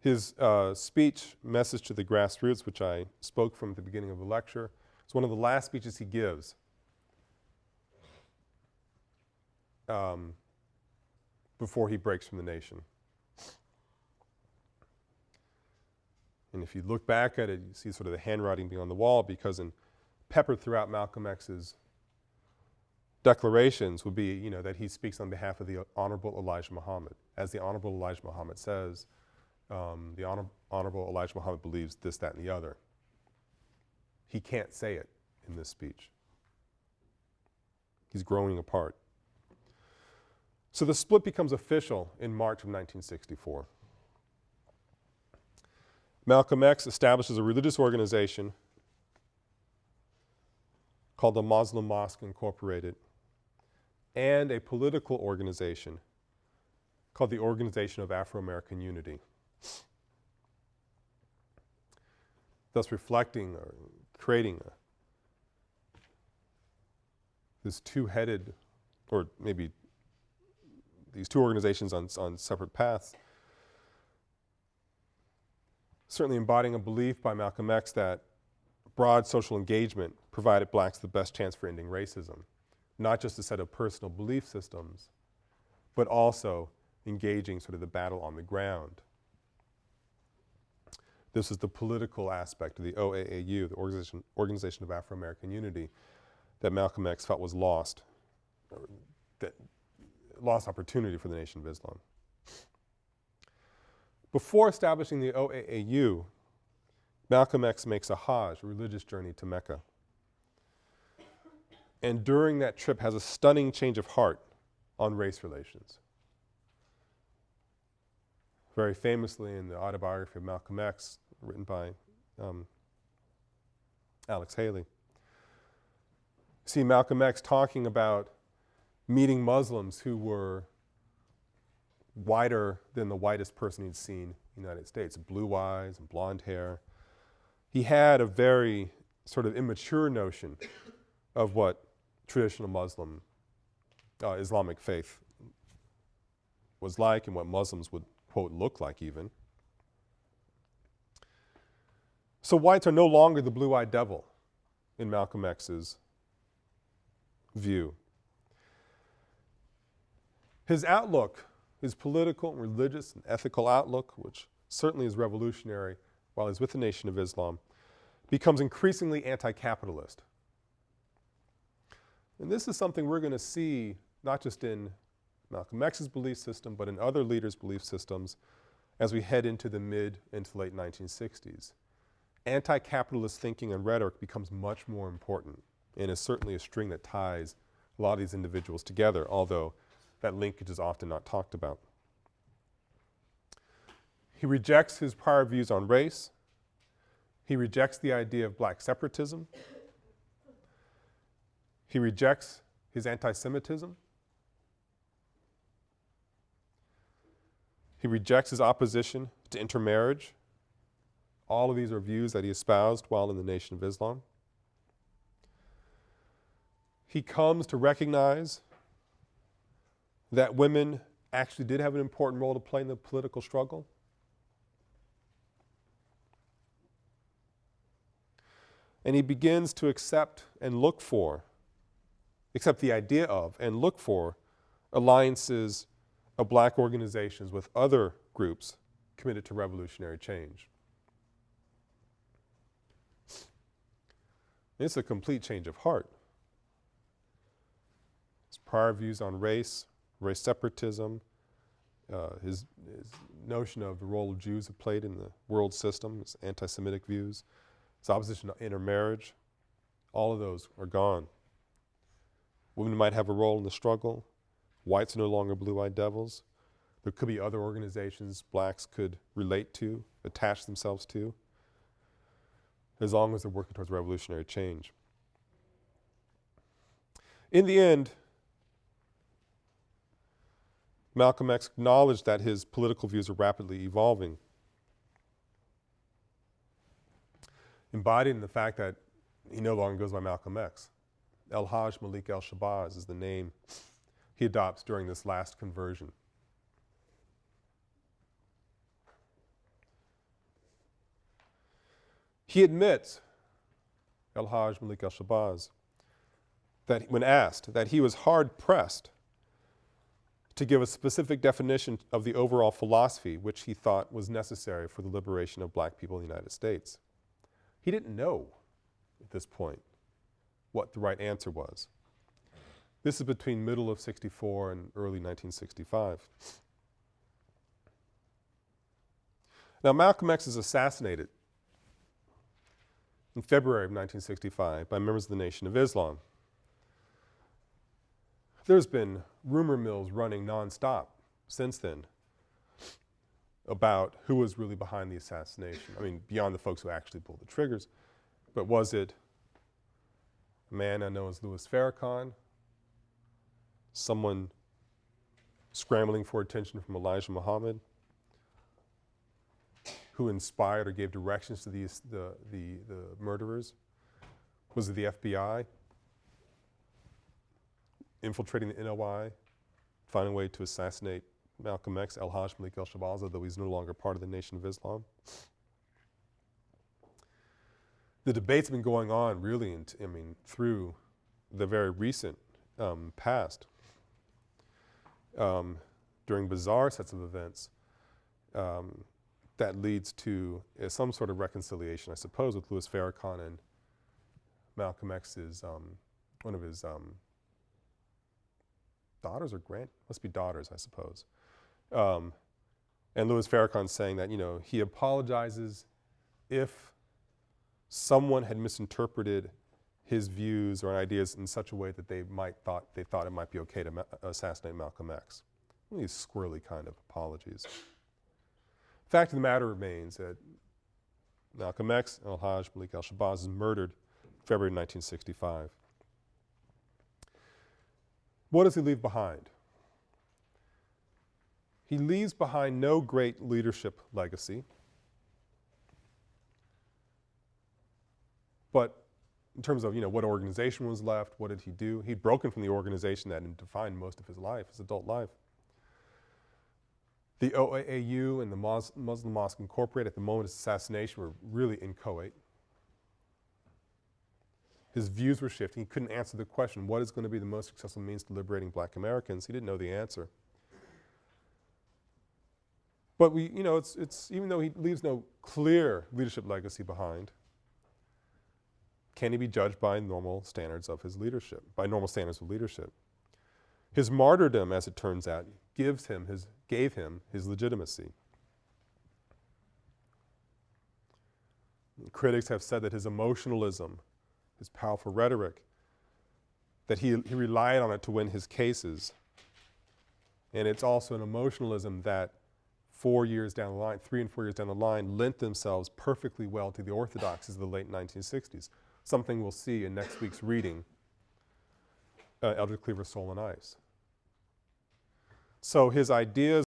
His speech, Message to the Grassroots, which I spoke from at the beginning of the lecture, is one of the last speeches he gives before he breaks from the nation. And if you look back at it, you see sort of the handwriting being on the wall, because peppered throughout Malcolm X's declarations would be, you know, that he speaks on behalf of the Honorable Elijah Muhammad. As the Honorable Elijah Muhammad says, the Honorable Elijah Muhammad believes this, that, and the other. He can't say it in this speech. He's growing apart. So the split becomes official in March of 1964. Malcolm X establishes a religious organization called the Muslim Mosque Incorporated, and a political organization called the Organization of Afro-American Unity, thus reflecting or creating this two-headed, or maybe these two organizations on separate paths, certainly embodying a belief by Malcolm X that broad social engagement provided blacks the best chance for ending racism. Not just a set of personal belief systems, but also engaging sort of the battle on the ground. This is the political aspect of the OAAU, the Organization of Afro-American Unity, that Malcolm X felt was lost, or that lost opportunity for the Nation of Islam. Before establishing the OAAU, Malcolm X makes a Hajj, a religious journey to Mecca. And during that trip has a stunning change of heart on race relations. Very famously in the autobiography of Malcolm X, written by Alex Haley, see Malcolm X talking about meeting Muslims who were whiter than the whitest person he'd seen in the United States, blue eyes and blonde hair. He had a very sort of immature notion of what traditional Muslim Islamic faith was like, and what Muslims would, quote, look like even. So whites are no longer the blue-eyed devil in Malcolm X's view. His outlook, his political, religious, and ethical outlook, which certainly is revolutionary while he's with the Nation of Islam, becomes increasingly anti-capitalist. And this is something we're going to see not just in Malcolm X's belief system, but in other leaders' belief systems as we head into the mid and to late 1960s. Anti-capitalist thinking and rhetoric becomes much more important, and is certainly a string that ties a lot of these individuals together, although that linkage is often not talked about. He rejects his prior views on race. He rejects the idea of black separatism. He rejects his anti-Semitism. He rejects his opposition to intermarriage. All of these are views that he espoused while in the Nation of Islam. He comes to recognize that women actually did have an important role to play in the political struggle. And he begins to accept the idea of and look for alliances of black organizations with other groups committed to revolutionary change. It's a complete change of heart. His prior views on race separatism, his notion of the role Jews have played in the world system, his anti-Semitic views, his opposition to intermarriage, all of those are gone. Women might have a role in the struggle. Whites are no longer blue-eyed devils. There could be other organizations blacks could relate to, attach themselves to, as long as they're working towards revolutionary change. In the end, Malcolm X acknowledged that his political views are rapidly evolving, embodied in the fact that he no longer goes by Malcolm X. El-Hajj Malik el-Shabazz is the name he adopts during this last conversion. He admits, El-Hajj Malik al-Shabazz, that when asked, that he was hard-pressed to give a specific definition of the overall philosophy which he thought was necessary for the liberation of black people in the United States. He didn't know at this point what the right answer was. This is between middle of '64 and early 1965. Now, Malcolm X is assassinated in February of 1965 by members of the Nation of Islam. There's been rumor mills running nonstop since then about who was really behind the assassination. I mean, beyond the folks who actually pulled the triggers. But was it a man I know as Louis Farrakhan, someone scrambling for attention from Elijah Muhammad, who inspired or gave directions to the murderers? Was it the FBI infiltrating the NOI, finding a way to assassinate Malcolm X, El-Hajj Malik al-Shabazz, although he's no longer part of the Nation of Islam? The debate's been going on really, through the very recent past. During bizarre sets of events, that leads to some sort of reconciliation, I suppose, with Louis Farrakhan and Malcolm X's, one of his daughters or must be daughters, I suppose. And Louis Farrakhan saying that, he apologizes if someone had misinterpreted his views or ideas in such a way that they thought it might be okay to assassinate Malcolm X. One of these squirrely kind of apologies. Fact of the matter remains that Malcolm X, El-Hajj Malik al-Shabazz, is murdered February 1965. What does he leave behind? He leaves behind no great leadership legacy, but in terms of, what organization was left, what did he do? He'd broken from the organization that had defined most of his life, his adult life. The OAAU and the Muslim Mosque Incorporated at the moment of his assassination were really inchoate. His views were shifting. He couldn't answer the question, what is going to be the most successful means to liberating black Americans? He didn't know the answer. But it's even though he leaves no clear leadership legacy behind, can he be judged by normal standards of his leadership, by normal standards of leadership? His martyrdom, as it turns out, gave him his legitimacy. Critics have said that his emotionalism, his powerful rhetoric, that he relied on it to win his cases. And it's also an emotionalism that 4 years down the line, 3 and 4 years down the line, lent themselves perfectly well to the orthodoxies of the late 1960s. Something we'll see in next week's reading, Eldridge Cleaver's Soul and Ice. So his ideas